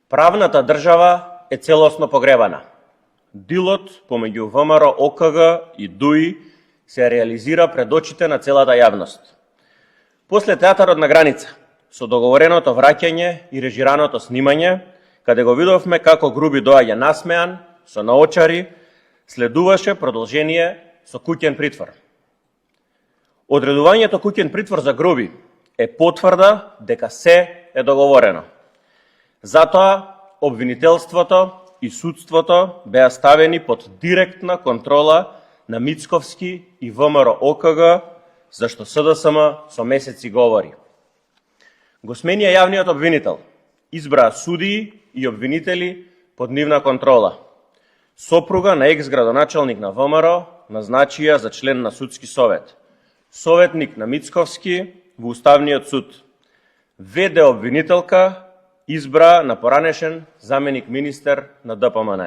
Правната држава е целосно погребана. Дилот помеѓу ВМРО, ОКГ и ДУИ се реализира пред очите на целата јавност. После театарот на граница, со договореното враќање и режираното снимање, каде го видовме како Груби доаѓа насмеан, со наочари, следуваше продолжение со куќен притвор. Одредувањето куќен притвор за Груби е потврда дека се е договорено. Затоа обвинителството и судството беа ставени под директна контрола на Мицковски и ВМРО ОКГ, зашто СДСМ со месеци говори. Го сменија јавниот обвинител, избраа судии и обвинители под нивна контрола. Сопруга на екс-градоначалник на ВМРО назначија за член на судски совет. Советник на Мицковски во Уставниот суд. ВД обвинителка избра на поранешен заменик министер на ДПМН.